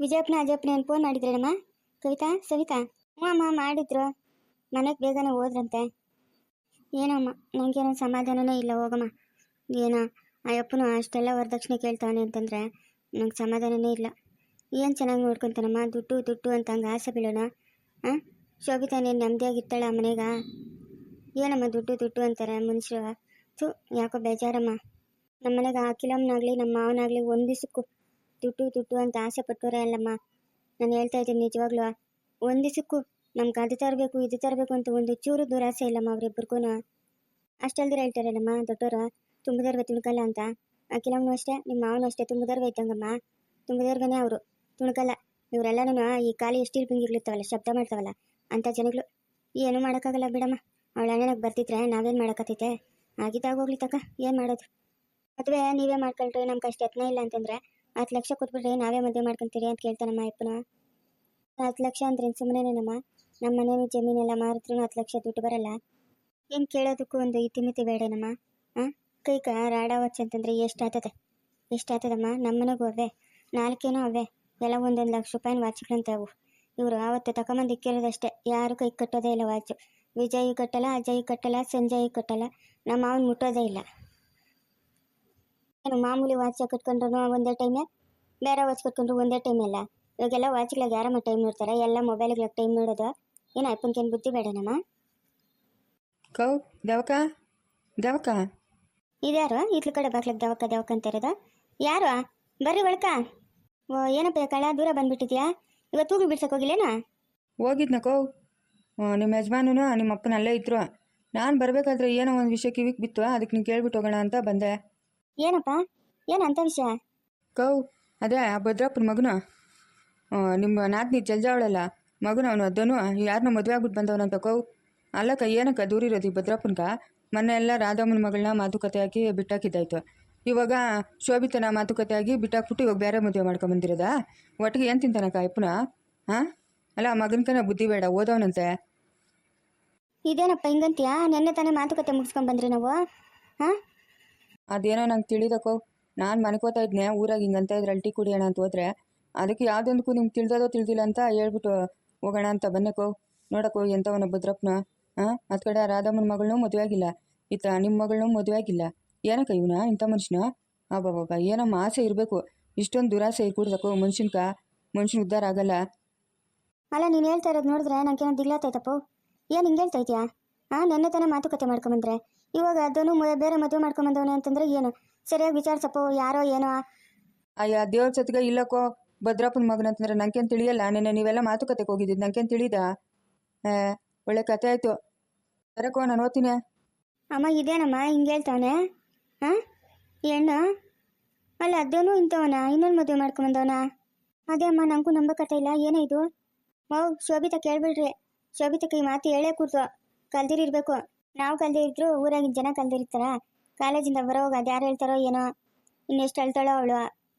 ವಿಜಯಪ್ಪನ ಅಜಯಪ್ಪನ ಏನು ಫೋನ್ ಮಾಡಿದ್ರೇನಮ್ಮ? ಕವಿತಾ ಸವಿತಾ? ಹ್ಞೂ ಅಮ್ಮ ಮಾಡಿದ್ರು. ಮನೆಗೆ ಬೇಗನೆ ಹೋದ್ರಂತೆ. ಏನಮ್ಮ ನನಗೇನೋ ಸಮಾಧಾನನೇ ಇಲ್ಲ ಹೋಗಮ್ಮ. ಏನೋ ಅಯ್ಯಪ್ಪನು ಅಷ್ಟೆಲ್ಲ ವರದಕ್ಷಿಣೆ ಕೇಳ್ತಾನೆ ಅಂತಂದರೆ ನಂಗೆ ಸಮಾಧಾನನೇ ಇಲ್ಲ. ಏನು ಚೆನ್ನಾಗಿ ನೋಡ್ಕೊತಾನಮ್ಮ, ದುಡ್ಡು ದುಡ್ಡು ಅಂತ ಹಂಗೆ ಆಸೆ ಬೀಳೋಣ. ಹಾಂ, ಶೋಭಿತಾ ನೀನು ನೆಮ್ಮದಿಯಾಗಿರ್ತಾಳೆ ಆ ಮನೆಗೆ? ಏನಮ್ಮ ದುಡ್ಡು ದುಡ್ಡು ಅಂತಾರೆ ಮನುಷ್ಯರು. ಯಾಕೋ ಬೇಜಾರಮ್ಮ. ನಮ್ಮ ಮನೆಗೆ ಆ ಕಿಲಮ್ಮನಾಗಲಿ ನಮ್ಮ ಮಾವನಾಗಲಿ ಒಂದು ದಿವಸಕ್ಕೂ ದುಡ್ಡು ದುಡ್ಡು ಅಂತ ಆಸೆ ಪಟ್ಟೋರೇ ಅಲ್ಲಮ್ಮ. ನಾನು ಹೇಳ್ತಾ ಇದ್ದೀನಿ ನಿಜವಾಗ್ಲೂ, ಒಂದು ದಿವಸಕ್ಕೂ ನಮ್ಗೆ ಅದು ತರಬೇಕು ಇದು ತರಬೇಕು ಅಂತ ಒಂದು ಚೂರು ದುರಾಸೆ ಇಲ್ಲಮ್ಮ ಅವ್ರಿಬ್ಬರಿಗೂ. ಅಷ್ಟಲ್ದಿರ ಹೇಳ್ತಾರಲ್ಲಮ್ಮ ದೊಡ್ಡವರು, ತುಂಬದರ್ವೆ ತುಣಕಲ್ಲ ಅಂತ. ಆ ಕಿಲಮ್ಮನೂ ಅಷ್ಟೇ, ನಿಮ್ಮ ಮಾವನೂ ಅಷ್ಟೇ, ತುಂಬದರ್ವೆ ಇದ್ದಂಗಮ್ಮ. ತುಂಬದರ್ಗನೇ ಅವರು, ತುಣಕಲ್ಲ. ಇವರೆಲ್ಲನೂ ಈ ಖಾಲಿ ಸ್ಟೀಲ್ ಪಿಂಗಿರ್ಲಿರ್ತಾವಲ್ಲ, ಶಬ್ದ ಮಾಡ್ತಾವಲ್ಲ ಅಂಥ ಜನಗಳು. ಏನೂ ಮಾಡೋಕ್ಕಾಗಲ್ಲ ಬಿಡಮ್ಮ. ಅವಳ ಅಣ್ಣನಾಗ ಬರ್ತಿದ್ರೆ ನಾವೇನು ಮಾಡೋಕ್ಕತ್ತೈತೆ? ಆಗಿದ್ದಾಗೋಗ್ಲಿ ತಕ್ಕ, ಏನು ಮಾಡೋದು? ಮದುವೆ ನೀವೇ ಮಾಡ್ಕೊಳ್ರಿ, ನಮ್ಗೆ ಅಷ್ಟು ಯತ್ನ ಇಲ್ಲ ಅಂತಂದರೆ 10 ಲಕ್ಷ ಕೊಟ್ಬಿಟ್ರೆ ನಾವೇ ಮದುವೆ ಮಾಡ್ಕೊತೀರಿ ಅಂತ ಕೇಳ್ತಾನಮ್ಮ ಅಪ್ಪನ. 10 ಲಕ್ಷ ಅಂದ್ರೆ ಸುಮ್ಮನೆನೇನಮ್ಮ? ನಮ್ಮ ಮನೇನು ಜಮೀನೆಲ್ಲ ಮಾರಿದ್ರೂ 10 ಲಕ್ಷ ದುಡ್ಡು ಬರಲ್ಲ. ಏನು ಕೇಳೋದಕ್ಕೂ ಒಂದು ಇತಿಮಿತಿ ಬೇಡೇನಮ್ಮ? ಹಾಂ, ಕೈಕ ರಾಡಾವಚ್ಚ ಅಂತಂದರೆ ಎಷ್ಟಾಗ್ತದಮ್ಮ? ನಮ್ಮ ಮನೆಗೂ ಅವೇ 4 ಅವೇ, ಎಲ್ಲ 1 ಲಕ್ಷ ರೂಪಾಯಿನ ವಾಚ್ಗಳಂತೆ ಅವು. ಇವರು ಆವತ್ತು ತಗೊಂಬಂದು ಇಕ್ಕಿರೋದಷ್ಟೇ, ಯಾರು ಕೈ ಕಟ್ಟೋದೇ ಇಲ್ಲ ವಾಚು. ವಿಜಯ್ ಕಟ್ಟಲ್ಲ, ಅಜಯ್ ಕಟ್ಟಲ್ಲ, ಸಂಜಯ್ ಕಟ್ಟಲ್ಲ, ನಮ್ಮ ಮಾವನ ಮುಟ್ಟೋದೇ ಇಲ್ಲ. ಏನು ಮಾಮೂಲಿ ವಾಚ್ ಕಟ್ಕೊಂಡ್ರು ಒಂದೇ ಟೈಮೇ, ಬೇರೆ ವಾಚ್ ಕಟ್ಕೊಂಡ್ರು ಒಂದೇ ಟೈಮ್ ಅಲ್ಲ. ಇವಾಗೆಲ್ಲ ವಾಚ್ಗಳಿಗೆ ಯಾರಮ್ಮ ಟೈಮ್ ನೋಡ್ತಾರೆ? ಎಲ್ಲ ಮೊಬೈಲ್ಗಳಿಗೆ ಟೈಮ್ ನೋಡೋದು. ಏನು ಅಪ್ಪನಿಗೇನು ಬುದ್ಧಿ ಬೇಡನಮ್ಮ? ಕೌ ದವಕ ದವಕ ಇದ್ಯಾರು ಇತ್ಲ ಕಡೆ ಬಾಕ್ಲಿಗೆ ದವಕ ಅಂತ ಇರೋದು? ಯಾರು? ಬರ್ರಿ ಒಳಕ. ಓ ಏನಪ್ಪ ಕಳ ದೂರ ಬಂದ್ಬಿಟ್ಟಿದ್ಯಾ? ಇವತ್ತು ಹೂಗಳು ಬಿಡ್ಸಕ್ಕೆ ಹೋಗಿಲ್ಲೇನಾ? ಹೋಗಿದ್ನ ಕೌ. ನಿಮ್ಮ ಯಜಮಾನೂ ನಿಮ್ಮ ಅಪ್ಪನ ಅಲ್ಲೇ ಇದ್ರು. ನಾನು ಬರಬೇಕಾದ್ರೆ ಏನೋ ಒಂದು ವಿಷಯ ಕಿವಿಗೆ ಬಿತ್ತು, ಅದಕ್ಕೆ ನೀನು ಕೇಳ್ಬಿಟ್ಟು ಹೋಗೋಣ ಅಂತ ಬಂದೆ. ಏನಪ್ಪ? ಏನು ಅಂಥ ವಿಷಯ? ಕೌ ಅದೇ ಆ ಭದ್ರಪ್ಪನ ಮಗನು, ನಿಮ್ಮ ನಾದ್ನಿ ಜಲ್ಜಾವಳಲ್ಲ ಮಗನು, ಅವನು ಅದನ್ನು ಯಾರನ್ನೋ ಮದುವೆ ಆಗ್ಬಿಟ್ಟು ಬಂದವನಂತ ಕೌ. ಅಲ್ಲಕ್ಕ ಏನಕ್ಕ ದೂರಿರೋದು ಈ ಭದ್ರಪ್ಪನ್ಕ? ಮೊನ್ನೆ ಎಲ್ಲ ರಾಧಮ್ಮನ ಮಗಳನ್ನ ಮಾತುಕತೆ ಹಾಕಿ ಬಿಟ್ಟಾಕಿದ್ದಾಯ್ತು. ಇವಾಗ ಶೋಭಿತನ ಮಾತುಕತೆ ಆಗಿ ಬಿಟ್ಟಾಕ್ಬಿಟ್ಟು ಇವಾಗ ಬೇರೆ ಮದುವೆ ಮಾಡ್ಕೊಂಬಂದಿರೋದಾ? ಒಟ್ಟಿಗೆ ಏನು ತಿಂತಾನಕ್ಕ ಅಪ್ಪನ? ಹಾಂ, ಅಲ್ಲ ಆ ಮಗನ್ಕನ ಬುದ್ಧಿ ಬೇಡ, ಓದವನಂತೆ. ಇದೇನಪ್ಪ ಹಿಂಗಂತೀಯಾ? ನೆನ್ನೆ ತಾನೇ ಮಾತುಕತೆ ಮುಗಿಸ್ಕೊಂಡ್ಬಂದ್ರಿ ನಾವು. ಹಾಂ, ಅದೇನೋ ನಂಗೆ ತಿಳಿದಕ್ಕೋ. ನಾನು ಮನ್ಕೋತಾ ಇದ್ನೆ ಊರಾಗ ಹಿಂಗಂತ ಇದ್ರಲ್ಲಿ ಟೀ ಕುಡಿಯೋಣ ಅಂತ ಹೋದ್ರೆ, ಅದಕ್ಕೆ ಯಾವುದೊಂದಕ್ಕೂ ನಿಮ್ಗೆ ತಿಳಿದೋ ತಿಳಿದಿಲ್ಲ ಅಂತ ಹೇಳ್ಬಿಟ್ಟು ಹೋಗೋಣ ಅಂತ ಬನ್ನೇಕೋ. ನೋಡಕ್ಕೋ ಎಂಥವನ ಭದ್ರಪ್ಪನ. ಹಾಂ, ಅದು ಕಡೆ ರಾಧಮ್ಮನ ಮಗಳನ್ನೂ ಮದುವೆ ಆಗಿಲ್ಲ, ಈತ ನಿಮ್ಮ ಮಗಳನ್ನೂ ಮದುವೆ ಆಗಿಲ್ಲ. ಏನಕ್ಕ ಇವನ ಇಂಥ ಮನುಷ್ಯನ? ಬಾಬಾ ಏನಮ್ಮ ಆಸೆ ಇರಬೇಕು, ಇಷ್ಟೊಂದು ದುರಾಸೆ ಇರ್ಕೂಡ್ದಕ್ಕೋ ಮನುಷ್ಯನ ಉದ್ಧಾರ ಆಗಲ್ಲ. ಅಲ್ಲ ನೀನು ಹೇಳ್ತಾ ಇರೋದು ನೋಡಿದ್ರೆ ನನಗೇನೋ ದಿಗ್ಲಾತೈತಪ್ಪ. ಏನು ಹಿಂಗೆ ಹೇಳ್ತಾ ಇದೆಯಾ? ಹಾಂ, ನೆನ್ನೆ ತಾನೇ ಮಾತುಕತೆ ಮಾಡ್ಕೊಂಬಂದ್ರೆ ಇವಾಗ ಅದನ್ನು ಬೇರೆ ಮದುವೆ ಮಾಡ್ಕೊಂಬಂದವನೇ ಅಂತಂದರೆ ಏನು? ಸರಿಯಾಗಿ ವಿಚಾರಿಸಪ್ಪ, ಯಾರೋ ಏನೋ. ಅಯ್ಯ ದೇವ್ರ ಸತ್ಗೆ ಇಲ್ಲಕ್ಕೋ, ಭದ್ರಪ್ಪನ ಮಗನಂತಂದ್ರೆ ನಂಗೇನು ತಿಳಿಯಲ್ಲ. ನೆನ್ನೆ ನೀವೆಲ್ಲ ಮಾತುಕತೆಗೆ ಹೋಗಿದ್ದಿದ್ದು ನಂಗೇನು ತಿಳಿದ? ಒಳ್ಳೆ ಕತೆ ಆಯಿತು. ಸರಕೋ ನಾನು ಓದ್ತೀನಿ. ಅಮ್ಮ ಇದೇನಮ್ಮ ಹಿಂಗೆ ಹೇಳ್ತಾವನೆ? ಹಾಂ, ಹೆಣ್ಣು ಅಲ್ಲ ಅದೇನು ಇಂಥವನ ಇನ್ನೊಂದು ಮದುವೆ ಮಾಡ್ಕೊಂಬಂದವನ? ಅದೇ ಅಮ್ಮ, ನನಗೂ ನಂಬಕತ್ತ ಇಲ್ಲ. ಏನೇ ಇದು? ಶೋಭಿತಾ ಕೇಳ್ಬಿಡ್ರಿ. ಶೋಭಿತಕ್ಕೆ ಈ ಮಾತು ಹೇಳೇ ಕೂಡ್ತು. ಕಲ್ದಿರಿರ್ಬೇಕು. ನಾವು ಕಲ್ದಿರಿದ್ರು ಊರಾಗಿನ ಜನ ಕಲ್ದಿರ್ತಾರ? ಕಾಲೇಜಿಂದ ಬರೋವಾಗ ಅದು ಯಾರು ಹೇಳ್ತಾರೋ ಏನೋ, ಇನ್ನೆಷ್ಟು ಅಳ್ತಾಳೋ ಅವಳು.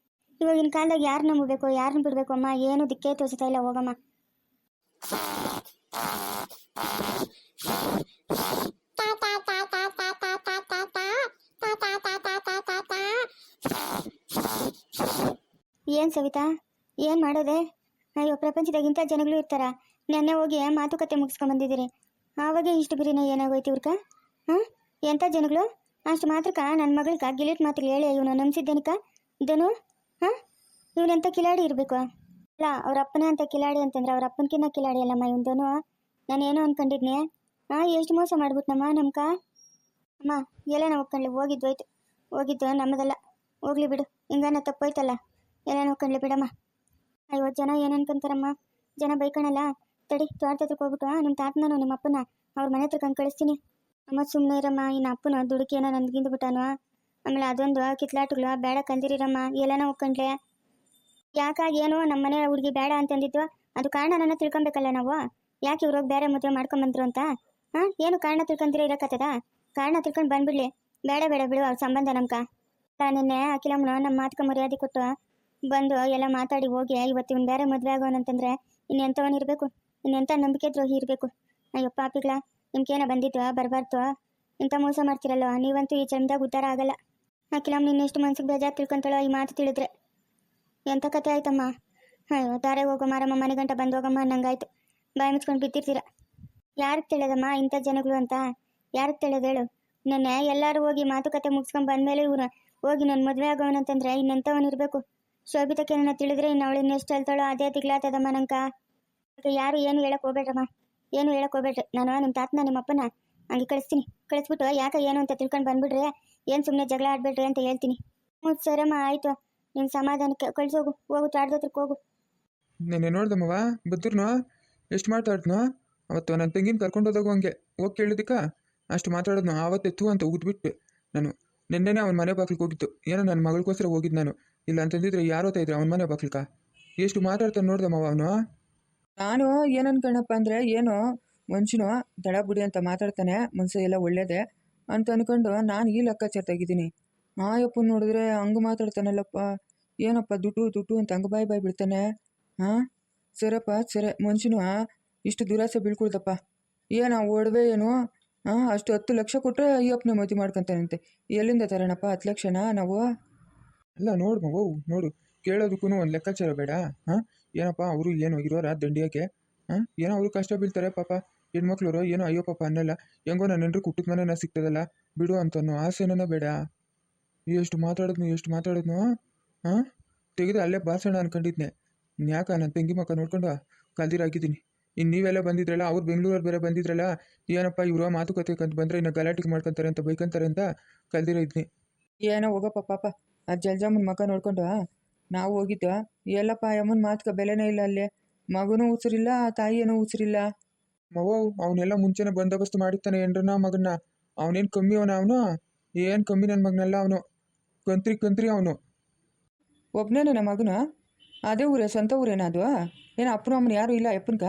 ಇವಾಗಿನ ಕಾಲದಾಗ ಯಾರು ನಂಬಬೇಕು, ಯಾರನ್ನ ಬಿಡಬೇಕು ಅಮ್ಮ? ಏನು ದಿಕ್ಕೇ ತೋರಿಸ್ತಾ ಇಲ್ಲ. ಹೋಗಮ್ಮ. ಏನು ಸವಿತಾ, ಏನು ಮಾಡೋದೆ? ಅಯ್ಯೋ, ಪ್ರಪಂಚದಾಗಿಂಥ ಜನಗಳು ಇರ್ತಾರ. ನೆನ್ನೆ ಹೋಗಿ ಮಾತುಕತೆ ಮುಗಿಸ್ಕೊಂಬಂದಿದ್ದೀರಿ, ಆವಾಗೇ ಇಷ್ಟು ಬಿರಿನ ಏನಾಗೋಯ್ತು ಇವ್ರಕ? ಹಾಂ, ಎಂಥ ಜನಗಳು? ಅಷ್ಟು ಮಾತ್ರಕ್ಕ ನನ್ನ ಮಗಳಿಗೆ ಗಿಲಿಟ್ ಮಾತ್ರ ಹೇಳಿ ಇವನು ನಂಬಿಸಿದ್ದೇನಿಕ ಇದನು? ಹಾಂ, ಇವನೆಂಥ ಕಿಲಾಡಿ ಇರಬೇಕು? ಅಲ್ಲ ಅವ್ರ ಅಪ್ಪನೇ ಅಂತ ಕಿಲಾಡಿ ಅಂತಂದ್ರೆ ಅವ್ರ ಅಪ್ಪನಕಿನ್ನ ಕಿಲಾಡಿ ಅಲ್ಲಮ್ಮ ಇವನು. ನಾನೇನೋ ಅಂದ್ಕೊಂಡಿದ್ನಿ. ಹಾಂ, ಎಷ್ಟು ಮೋಸ ಮಾಡ್ಬಿಟ್ನಮ್ಮ ನಮ್ಕ. ಅಮ್ಮ ಎಲ್ಲ ನಾವು ಒಪ್ಕೊಂಡ್ಲಿ, ಹೋಗಿದ್ದು ನಮ್ಮದಲ್ಲ. ಹೋಗ್ಲಿ ಬಿಡು, ಹಿಂಗಾನ ತಪ್ಪೋಯ್ತಲ್ಲ, ಎಲ್ಲ ನೋಡ್ಕೊಂಡ್ಲಿ ಬಿಡಮ್ಮ. ಅಯ್ಯೋ, ಜನ ಏನು ಅನ್ಕೊಂತಾರಮ್ಮ? ಜನ ಬೈಕಣಲ್ಲ. ತಡಿ, ತೋಟದ ಹತ್ರಕ್ಕೆ ಹೋಗ್ಬಿಟ್ಟು ನಿಮ್ಮ ತಾತನೂ ನಿಮ್ಮ ಅಪ್ಪನ ಅವ್ರ ಮನೆ ಹತ್ರ ಕಳಿಸ್ತೀನಿ. ಅಮ್ಮ ಸುಮ್ಮನೆ ಇರಮ್ಮ. ಇನ್ನು ಅಪ್ಪನ ದುಡುಕೇನೋ ನಂದ್ಗಿಂದು ಬಿಟ್ಟಾನು. ಆಮೇಲೆ ಅದೊಂದು ಕಿತ್ಲಾಟಗಳು ಬೇಡ ಕಂದಿರಮ್ಮ, ಎಲ್ಲನ ಹೋಗ್ಕೊಂಡ್ಲೆ. ಯಾಕಾಗಿ ಏನು ನಮ್ಮ ಮನೆ ಹುಡುಗಿ ಬೇಡ ಅಂತಂದಿದ್ದು ಅದು ಕಾರಣನ ತಿಳ್ಕೊಬೇಕಲ್ಲ ನಾವು. ಯಾಕೆ ಇವ್ರು ಹೋಗಿ ಬೇರೆ ಮದುವೆ ಮಾಡ್ಕೊಂಬಂದ್ರು ಅಂತ? ಹಾಂ, ಏನು ಕಾರಣ ತಿಳ್ಕೊಂತೀರ ಇರೋಕತ್ತದ? ಕಾರಣ ತಿಳ್ಕೊಂಡು ಬಂದ್ಬಿಡ್ಲಿ. ಬೇಡ ಬಿಡು ಅವ್ರ ಸಂಬಂಧ ನಮ್ಕ. ನಿನ್ನೆ ಅಖಿಲಮ್ಮನ ನಮ್ಮ ಮಾತುಕ ಮರ್ಯಾದೆ ಕೊಟ್ಟು ಬಂದು ಎಲ್ಲ ಮಾತಾಡಿ ಹೋಗಿ ಇವತ್ತು ಇವ್ನು ಬೇರೆ ಮದುವೆ ಆಗೋನಂತಂದ್ರೆ ಇನ್ನೆಂಥವನಿರಬೇಕು, ಇನ್ನೆಂಥ ನಂಬಿಕೆ ದ್ರೋಹಿ ಇರಬೇಕು. ಅಯ್ಯೋ ಪಾಪಿಗಳ, ನಿಮ್ಗೇನ ಬಂದಿತ್ತು ಬರಬಾರ್ದು. ಇಂಥ ಮೋಸ ಮಾಡ್ತಿರಲ್ವ ನೀವಂತೂ ಈ ಜನ್ಮದಾಗ ಉದ್ಧಾರ ಆಗಲ್ಲ. ಅಖಿಲಮ್ಮ ನಿನ್ನೆಷ್ಟು ಮನ್ಸಿಗೆ ಬೇಜಾರು ತಿಳ್ಕೊಂತಾಳೋ ಈ ಮಾತು ತಿಳಿದ್ರೆ. ಎಂಥ ಕತೆ ಆಯ್ತಮ್ಮ? ಅಯ್ಯೋ ತಾರೆ ಹೋಗೋ ಮಾರಮ್ಮ ಮನೆ ಗಂಟ ಬಂದು ಹೋಗಮ್ಮ ಅನ್ನಂಗಾಯ್ತು. ಬಾಯಿ ಮುಚ್ಕೊಂಡು ಬಿದ್ದಿರ್ತೀರ. ಯಾರಿಗೆ ತಿಳಿದಮ್ಮ ಇಂಥ ಜನಗಳು ಅಂತ? ಯಾರಿಗೆ ತಿಳಿದು ಹೇಳು? ನೆನ್ನೆ ಎಲ್ಲರೂ ಹೋಗಿ ಮಾತುಕತೆ ಮುಗಿಸ್ಕೊಂಡು ಬಂದಮೇಲೆ ಇವ್ರು ಹೋಗಿ ನನ್ನ ಮದುವೆ ಆಗೋವನಂತಂದ್ರೆ ಇನ್ನೆಂಥವನಿರಬೇಕು? ಶೋಭಿತಕ್ಕೆ ನನ್ನ ತಿಳಿದ್ರೆ ಇನ್ನು ಅವಳು ಇನ್ನೆಷ್ಟು ಹೇಳ್ತಾಳೋ ಅದೇ ತಿಗ್ಲಾತದಮ್ಮ ನಂಕ. ಯಾರು ಏನು ಹೇಳಕ್ ಹೋಗ್ಬೇಡ್ರಮ್ಮ, ಏನು ಹೇಳಕ್ ಹೋಗ್ಬೇಡ್ರಿ. ನಾನು ನಿಮ್ಮ ತಾತನ ನಿಮ್ಮ ಅಪ್ಪನ ಹಂಗೆ ಕಳಿಸ್ತೀನಿ. ಕಳಿಸ್ಬಿಟ್ಟು ಯಾಕೆ ಏನು ಅಂತ ತಿಳ್ಕೊಂಡು ಬಂದ್ಬಿಡ್ರಿ, ಏನು ಸುಮ್ಮನೆ ಜಗಳ ಆಡ್ಬೇಡ್ರಿ ಅಂತ ಹೇಳ್ತೀನಿ. ಹ್ಞೂ ಸರಮ್ಮ ಆಯಿತು, ನಿನ್ನ ಸಮಾಧಾನಕ್ಕೆ ಕಳಿಸೋಗು, ಹೋಗು ತ್ವಾಟದತ್ರಕ್ಕೆ ಹೋಗು. ನೆನ್ನೆ ನೋಡ್ದಮ್ಮವ ಬದ್ರನು ಎಷ್ಟು ಮಾತಾಡ್ದ್ನೋ. ಅವತ್ತು ನನ್ನ ತಂಗಿನ ಕರ್ಕೊಂಡು ಹೋದಾಗ ಹಂಗೆ ಹೋಗಿ ಕೇಳಿದಕ್ಕ ಅಷ್ಟು ಮಾತಾಡೋದ್ನು. ಆವತ್ತು ಎತ್ತು ಅಂತ ಉಗ್ದ್ಬಿಟ್ಟು ನಾನು ನೆನ್ನೆನೇ ಅವನ ಮನೆ ಬಾಗಿಲಿಗೆ ಹೋಗಿತ್ತು. ಏನೋ ನನ್ನ ಮಗಳಿಗೋಸ್ಕರ ಹೋಗಿದ್ದು ನಾನು. ಇಲ್ಲ ಅಂತಂದಿದ್ರೆ ಯಾರೋತಾ ಇದ್ರೆ ಅವನ ಮನೆ ಬಾಗಿಲ್ಕ ಎಷ್ಟು ಮಾತಾಡ್ತಾನೆ ನೋಡ್ದಮ್ಮವ ಅವನು. ನಾನು ಏನನ್ಕಣಪ್ಪ ಅಂದರೆ ಏನೋ ಮನುಷ್ಯನು ದಡ ಬುಡಿ ಅಂತ ಮಾತಾಡ್ತಾನೆ, ಮನಸ್ಸು ಎಲ್ಲ ಒಳ್ಳೇದೆ ಅಂತ ಅಂದ್ಕೊಂಡು ನಾನು ಈ ಲೆಕ್ಕಾಚಾರ ತೆಗಿದ್ದೀನಿ. ಆಯಪ್ಪನ ನೋಡಿದ್ರೆ ಹಂಗೆ ಮಾತಾಡ್ತಾನಲ್ಲಪ್ಪ, ಏನಪ್ಪ ದುಡ್ಡು ಅಂತ ಹಂಗೆ ಬಾಯಿ ಬಿಡ್ತಾನೆ. ಹಾಂ ಸರಪ್ಪ ಸರಿ, ಮನುಷ್ಯನು ಇಷ್ಟು ದುರಾಸೆ ಬೀಳ್ಕೊಳ್ದಪ್ಪ. ಏನು ಒಡವೆ ಏನು ಅಷ್ಟು 10 ಲಕ್ಷ ಕೊಟ್ಟರೆ ಅಯ್ಯಪ್ಪನ ಮದುವೆ ಮಾಡ್ಕೊತಾನಂತೆ. ಎಲ್ಲಿಂದ ತರೋಣಪ್ಪ 10 ಲಕ್ಷನ ನಾವು? ಅಲ್ಲ ನೋಡ್ಮವ ನೋಡು, ಕೇಳೋದಕ್ಕೂ ಒಂದು ಲೆಕ್ಕಾಚಾರ ಬೇಡ. ಏನಪ್ಪ ಅವರು ಏನು ಇರೋರ ದಂಡಿಯೋಕ್ಕೆ? ಏನೋ ಅವರು ಕಷ್ಟ ಬೀಳ್ತಾರೆ ಪಾಪ ಹೆಣ್ಮಕ್ಳವರು. ಏನೋ ಅಯ್ಯೋ ಪಾಪ ಅನ್ನಲ್ಲ, ಹೆಂಗೋ ನನ್ನ ಕುಟ್ಟದ ಮನೆನ ಸಿಗ್ತದಲ್ಲ ಬಿಡು ಅಂತನೋ ಆಸೆನ ಬೇಡ. ಎಷ್ಟು ಮಾತಾಡಿದ್ನು ತೆಗೆದು ಅಲ್ಲೇ ಬಾರ್ಸೋಣ ಅನ್ಕೊಂಡಿದ್ನೆ. ಯಾಕ ನನ್ನ ತಂಗಿ ಮಕ್ಕ ನೋಡ್ಕೊಂಡು ಕಲ್ದಿರಾಗಿದ್ದೀನಿ. ಇನ್ನು ನೀವೆಲ್ಲ ಬಂದಿದ್ರಲ್ಲ, ಅವ್ರು ಬೆಂಗಳೂರಲ್ಲಿ ಬೇರೆ ಬಂದಿದ್ರಲ್ಲ, ಏನಪ್ಪ ಇವರು ಮಾತುಕತೆ ಕಂತ ಬಂದರೆ ಇನ್ನು ಗಲಾಟಿಗೆ ಮಾಡ್ಕೊತಾರೆ ಅಂತ ಬೈಕೊಂತಾರೆ ಅಂತ ಕಲ್ದಿರ ಇದ್ನಿ. ಏನೋ ಹೋಗಪ್ಪ ಪಾಪ, ಅದು ಜಲ್ಜಮ್ಮನ ಮಕ್ಕ ನೋಡ್ಕೊಂಡು ನಾವು ಹೋಗಿದ್ದ. ಎಲ್ಲಪ್ಪ ಅಮ್ಮನ ಮಾತುಕ ಬೆಲೆನೇ ಇಲ್ಲ ಅಲ್ಲಿ. ಮಗನೂ ಉಸಿರಿಲ್ಲ, ತಾಯಿಯೇನೂ ಉಸಿರಿಲ್ಲ. ಅವನೆಲ್ಲ ಮುಂಚೆನೆ ಬಂದೋಬಸ್ತು ಮಾಡಿರ್ತಾನೆ ಏನ್ರನ್ನ ಮಗನ್ನ. ಅವನೇನು ಕಮ್ಮಿ ಅವನು ಏನು ಕಮ್ಮಿ ನನ್ನ ಮಗನೆಲ್ಲ ಅವನು ಕಂತ್ರಿ ಅವನು. ಒಬ್ಬನೇ ನನ್ನ ಮಗನ? ಅದೇ ಊರೇ, ಸ್ವಂತ ಊರೇನ ಅದು? ಏನು ಅಪ್ಪನ ಅಮ್ಮನ ಯಾರೂ ಇಲ್ಲ ಅಪ್ಪನ್ಕ?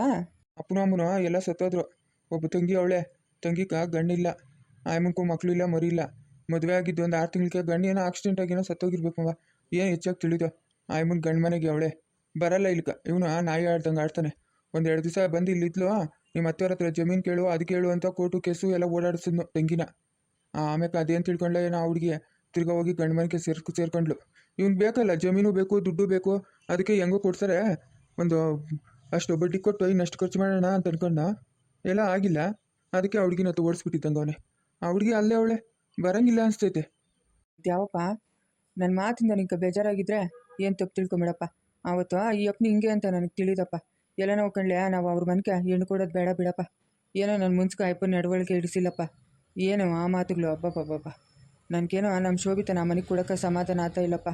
ಅಪ್ಪನ ಅಮ್ಮನ ಎಲ್ಲ ಸತ್ತೋದ್ರು. ಒಬ್ಬ ತಂಗಿ ಅವಳೆ, ತಂಗಿಕ ಗಣ್ಣಿಲ್ಲ, ಆಯಮ್ಮನ್ಕೂ ಮಕ್ಕಳು ಇಲ್ಲ, ಮರಿ ಇಲ್ಲ. ಮದುವೆ ಆಗಿದ್ದು ಒಂದು 6 ತಿಂಗಳಿಗೆ ಗಣ್ಣು ಏನೋ ಆಕ್ಸಿಡೆಂಟ್ ಆಗೇನೋ ಸತ್ತೋಗಿರ್ಬೇಕವ. ಏನು ಹೆಚ್ಚಾಗಿ ತಿಳಿದು ಆಯಮ್ಮನ ಗಂಡು ಮನೆಗೆ ಅವಳೆ ಬರಲ್ಲ ಇಲ್ಕ. ಇವನು ನಾಯಿ ಆಡ್ದಂಗೆ ಆಡ್ತಾನೆ. 1-2 ದಿವಸ ಬಂದು ಇಲ್ಲಿದ್ಲು, ನಿಮ್ಮ ಅತ್ತೆಯವ್ರ ಹತ್ರ ಜಮೀನು ಕೇಳು ಅದು ಕೇಳು ಅಂತ ಕೋರ್ಟು ಕೇಸು ಎಲ್ಲ ಓಡಾಡಿಸಿದ್ನು ತಂಗಿನ. ಆಮೇಲೆ ಅದೇನು ತಿಳ್ಕೊಂಡ್ಲ ಏನೋ ಆ ಹುಡುಗಿ ತಿರ್ಗಾ ಹೋಗಿ ಗಂಡು ಮನೆಗೆ ಸೇರ್ಕೊಂಡ್ಲು. ಇವ್ನು ಬೇಕಲ್ಲ, ಜಮೀನು ಬೇಕು, ದುಡ್ಡು ಬೇಕು, ಅದಕ್ಕೆ ಹೆಂಗೋ ಕೊಡ್ತಾರೆ. ಒಂದು ಅಷ್ಟು ಬಡ್ಡಿ ಕೊಟ್ಟು ಇನ್ನಷ್ಟು ಖರ್ಚು ಮಾಡೋಣ ಅಂತ ಅನ್ಕೊಂಡ, ಎಲ್ಲ ಆಗಿಲ್ಲ. ಅದಕ್ಕೆ ಆ ಹುಡುಗಿನ ಓಡಿಸ್ಬಿಟ್ಟಿದ್ದಂಗೆ ಅವನೇ. ಆ ಹುಡುಗಿ ಅಲ್ಲೇ ಅವಳೆ, ಬರಂಗಿಲ್ಲ ಅನಿಸ್ತೈತೆ. ಯಾವಪ್ಪ ನನ್ನ ಮಾತಿಂದ ನಿಂಗೆ ಬೇಜಾರಾಗಿದ್ದರೆ ಏನು ತಪ್ಪು ತಿಳ್ಕೊಂಬೇಡಪ್ಪ. ಆವತ್ತು ಈ ಅಪ್ಪನ ಹಿಂಗೆ ಅಂತ ನನಗೆ ತಿಳಿದಪ್ಪ. ಎಲ್ಲ ನಾವು ಕಣ್ಲೆ ನಾವು ಅವ್ರ ಮನೆಗೆ ಹೆಣ್ಣು ಕೊಡೋದು ಬೇಡ ಬಿಡಪ್ಪ. ಏನೋ ನನ್ನ ಮುನ್ಸ್ಕ ಅಪ್ಪನ ನಡವಳಿಕೆ ಹಿಡಿಸಿಲ್ಲಪ್ಪ. ಏನೋ ಆ ಮಾತುಗಳು ಅಬ್ಬಬ್ಬಬ್ಬ. ನನಗೇನೋ ನಮ್ಮ ಶೋಭಿತ ನಮ್ಮ ಮನೆಗೆ ಕೊಡೋಕೆ ಸಮಾಧಾನ ಆಗ್ತಾ ಇಲ್ಲಪ್ಪ.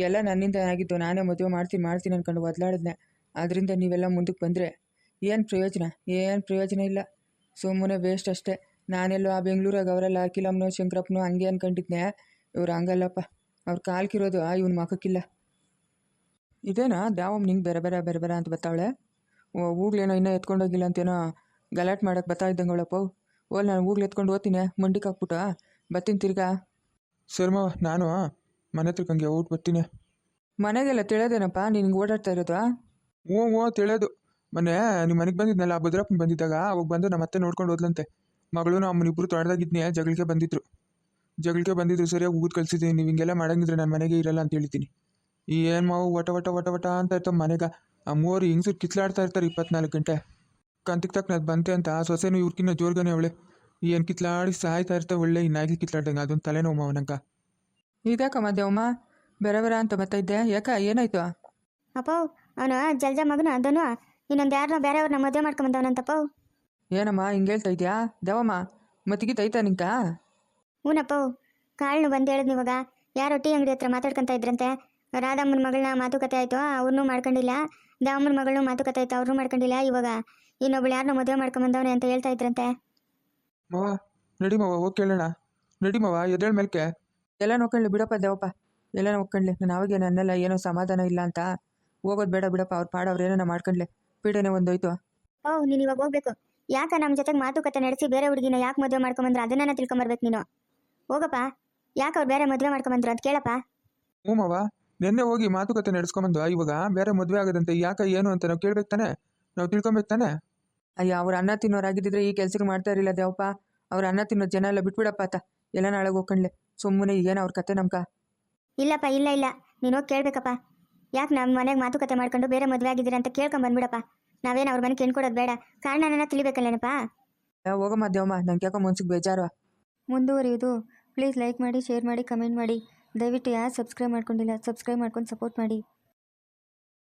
ಎಲ್ಲ ನನ್ನಿಂದ ಆಗಿದ್ದು, ನಾನೇ ಮದುವೆ ಮಾಡ್ತೀನಿ ಅಂದ್ಕೊಂಡು ಒದ್ಲಾಡಿದ್ನೆ. ಅದರಿಂದ ನೀವೆಲ್ಲ ಮುಂದಕ್ಕೆ ಬಂದರೆ ಏನು ಪ್ರಯೋಜನ ಇಲ್ಲ. ಸುಮ್ಮನೆ ವೇಸ್ಟ್ ಅಷ್ಟೇ. ನಾನೆಲ್ಲೋ ಆ ಬೆಂಗಳೂರಾಗ ಅವರೆಲ್ಲ ಕಿಲಮ್ನೋ ಶಂಕರಪ್ಪನೋ ಹಂಗೆ ಅಂದ್ಕೊಂಡಿದ್ನೆ. ಇವ್ರು ಹಂಗಲ್ಲಪ್ಪ, ಅವ್ರು ಕಾಲ್ಕಿರೋದು ಇವ್ನ ಮಖಕ್ಕಿಲ್ಲ. ಇದೇನಾ ದ್ಯಾವಮ್ಮ ನಿಂಗೆ ಬೇರೆ ಅಂತ ಬರ್ತಾವಳೆ? ಹೂಗ್ಲೇನೋ ಇನ್ನೂ ಎತ್ಕೊಂಡೋಗಿಲ್ಲ ಅಂತೇನೋ ಗಲಾಟೆ ಮಾಡೋಕ್ಕೆ ಬರ್ತಾ ಇದ್ದಂಗೆ ಅವಳಪ್ಪ. ನಾನು ಹೂಗ್ಲು ಎತ್ಕೊಂಡು ಹೋಗ್ತೀನಿ, ಮಂಡಿಗೆ ಹಾಕ್ಬಿಟ್ಟು ಬರ್ತೀನಿ ತಿರ್ಗಾ. ಸರ್ಮವ ನಾನು ಮನೆ ಹತ್ರಕ್ಕಂಗೆ ಊಟ ಬರ್ತೀನಿ. ಮನೆಗೆಲ್ಲ ತಿಳಿಯೋದೇನಪ್ಪ ನಿನ್ಗೆ ಓಡಾಡ್ತಾ ಇರೋದು? ಹ್ಞೂ ತಿಳಿಯೋದು. ಮೊನ್ನೆ ನಿಮ್ಮ ಮನೆಗೆ ಬಂದಿದ್ನಲ್ಲ, ಭದ್ರಪ್ಪನ ಬಂದಿದ್ದಾಗ ಅವಾಗ ಬಂದು ನಮ್ಮ ಅತ್ತೆ ನೋಡ್ಕೊಂಡು ಹೋದ್ಲಂತೆ. ಮಗಳು ಅಮ್ಮನಿಬ್ಬರು ತೊಡೆದಾಗಿದ್ನೇ ಜಗಳಿಗೆ ಬಂದಿದ್ರು ಸರಿಯಾಗಿ ಉಗಿದು ಕಳಿಸಿದ್ದೀನಿ. ನೀವು ಹಿಂಗೆಲ್ಲ ಮಾಡಂಗಿದ್ರೆ ನಾನು ಮನೆಗೆ ಇರಲ್ಲ ಅಂತ ಹೇಳ್ತೀನಿ. ಏನು ಮಾವು ವಟ ಅಂತ ಇರ್ತಾವೆ ಮನೆಗೆ. ಆ 3 ಹಿಂಗ್ಸರು ಕಿತ್ಲಾಡ್ತಾ ಇರ್ತಾರೆ 24 ಗಂಟೆ. ಕಂತಿಗೆ ತಕ್ಕ ಬಂತೆ ಅಂತ ಆ ಸೊಸೆನೂ ಇವ್ರಕಿನ್ನ ಜೋರ್ಗನೆ ಅವಳೆ. ಏನು ಕಿತ್ಲಾಡಿ ಸಾಯ್ತಾ ಇರ್ತಾವೆ, ಒಳ್ಳೆ ಈ ನಾಯಿಗೆ ಕಿತ್ಲಾಡ್ದಂಗೆ. ಅದೊಂದು ತಲೆನೋವು ಮಾವನಂಕ. ಇದ್ಯಾಕಮ್ಮ ದೇವಮ್ಮ ಬೇರೆ ಅಂತ ಬರ್ತಾ ಇದ್ದೆ? ಏನಾಯ್ತು? ಅಪ್ಪ ಅವನು ಜಲ್ಜ ಮಗನು ಅದನ್ನು ಇನ್ನೊಂದು ಯಾರನ್ನ ಬೇರೆಯವ್ರನ್ನ ಮದುವೆ ಮಾಡ್ಕೊಂಬಂದವನಂತಪ್ಪ. ಏನಮ್ಮ ಹಿಂಗೆ ಹೇಳ್ತಾ ಇದೆಯಾ ದೇವಮ್ಮ? ಮತ್ತಿಗಿತ್ತೈತಾ ನಿಂಕ? ಹೂನಪ್ಪ, ಕಾಳ್ನು ಬಂದು ಹೇಳಿದ್ನಿ ಇವಾಗ. ಯಾರೋ ಟೀ ಅಂಗಡಿ ಹತ್ರ ಮಾತಾಡ್ಕೊತಾ ಇದ್ರಂತೆ. ರಾಧಮ್ಮನ ಮಗಳನ್ನ ಮಾತುಕತೆ ಆಯಿತು, ಅವ್ರನ್ನೂ ಮಾಡ್ಕೊಂಡಿಲ್ಲ. ದಾವಮ್ಮನ ಮಗಳನ್ನೂ ಮಾತುಕತೆ ಆಯಿತು, ಅವ್ರನ್ನೂ ಮಾಡ್ಕೊಂಡಿಲ್ಲ. ಇವಾಗ ಇನ್ನೊಬ್ಳು ಯಾರನ್ನ ಮದುವೆ ಮಾಡ್ಕೊಂಬಂದವನೆ ಅಂತ ಹೇಳ್ತಾ ಇದ್ರಂತೆ. ಮಾವ ನಡಿ ಮಾವ, ಹೋಗಿ ಕೇಳೋಣ. ನಡಿ ಮಾವ, ಎದ್ದೇಳ ಮೇಲ್ಕೆ. ಎಲ್ಲ ನೋಡ್ಕೊಳ್ಳಿ ಬಿಡಪ್ಪ ದೇವಪ್ಪ, ಎಲ್ಲ ನೋಡ್ಕೊಳ್ಳಿ. ನಾನು ಅವಾಗೆ ನನ್ನೆಲ್ಲ ಏನೋ ಸಮಾಧಾನ ಇಲ್ಲ ಅಂತ ಹೋಗೋದು ಬೇಡ ಬಿಡಪ್ಪ. ಅವ್ರ ಪಾಡ ಅವ್ರು ಏನೋ ಮಾಡ್ಕೊಂಡ್ಲೆ, ಪೀಡೆನೇ ಒಂದೋಯ್ತು. ನೀನು ಇವಾಗ ಹೋಗ್ಬೇಕು. ಯಾಕೆ ನಮ್ಮ ಜೊತೆಗೆ ಮಾತುಕತೆ ನಡೆಸಿ ಬೇರೆ ಹುಡುಗಿನ ಯಾಕೆ ಮದುವೆ ಮಾಡ್ಕೊಂಬಂದ್ರೆ ಅದನ್ನ ತಿಳ್ಕೊಂಬರ್ಬೇಕು ನೀನು. ಹೋಗಪ್ಪ, ಯಾಕೆ ಅವ್ರು ಬೇರೆ ಮದುವೆ ಮಾಡ್ಕೊಂಬಂದ್ರು ಅಂತ ಕೇಳಪ್ಪ. ಹ್ಞೂ ಮಾವ, ನಿನ್ನೆ ಹೋಗಿ ಮಾತುಕತೆ ನಡೆಸ್ಕೊಂಬಂದು ಇವಾಗ ಬೇರೆ ಮದುವೆ ಆಗೋದಂತೆ. ಯಾಕೆ ಏನು ಅಂತ ನಾವು ಕೇಳ್ಬೇಕು ತಾನೆ, ನಾವು ತಿಳ್ಕೊಬೇಕು ತಾನೆ. ಅಯ್ಯ, ಅವ್ರು ಅನ್ನ ತಿನ್ನೋರಾಗಿದ್ದಿದ್ರೆ ಈ ಕೆಲಸಕ್ಕೆ ಮಾಡ್ತಾ ಇರಲಿಲ್ಲ ದೇವಪ್ಪ. ಅವ್ರು ಅನ್ನ ತಿನ್ನೋ ಜನ ಎಲ್ಲ ಬಿಟ್ಬಿಡಪ್ಪ ಆತ. ಎಲ್ಲ ನಾಳೆಗೆ ಹೋಗ್ಕೊಂಡ್ಲೆ ಸುಮ್ಮನೆ. ಏನು ಅವ್ರ ಕತೆ ನಮ್ಕ? ಇಲ್ಲಪ್ಪ, ಇಲ್ಲ ನೀನು ಹೋಗಿ ಕೇಳ್ಬೇಕಪ್ಪ. ಯಾಕೆ ನಮ್ಮ ಮನೆಗೆ ಮಾತುಕತೆ ಮಾಡ್ಕೊಂಡು ಬೇರೆ ಮದುವೆ ಆಗಿದ್ದೀರಾ ಅಂತ ಕೇಳ್ಕೊಂಡ್ ಬಂದ್ಬಿಡಪ್ಪ. ನಾವೇನು ಅವ್ರ ಮನೆಗೆ ಕೊಡೋದು ಬೇಡ, ಕಾರಣನ ತಿಳಿಬೇಕಲ್ಲೇನಪ್ಪ. ಹೋಗಮ್ಮ ದೇವಮ್ಮ, ನಂಗೆ ಯಾಕೋ ಮನ್ಸಿಗೆ ಬೇಜಾರು. ಮುಂದುವರಿಯುವುದು. ಪ್ಲೀಸ್ ಲೈಕ್ ಮಾಡಿ, ಶೇರ್ ಮಾಡಿ, ಕಮೆಂಟ್ ಮಾಡಿ. ದಯವಿಟ್ಟು ಯಾರು ಸಬ್ಸ್ಕ್ರೈಬ್ ಮಾಡ್ಕೊಂಡಿಲ್ಲ ಸಬ್ಸ್ಕ್ರೈಬ್ ಮಾಡ್ಕೊಂಡು ಸಪೋರ್ಟ್ ಮಾಡಿ.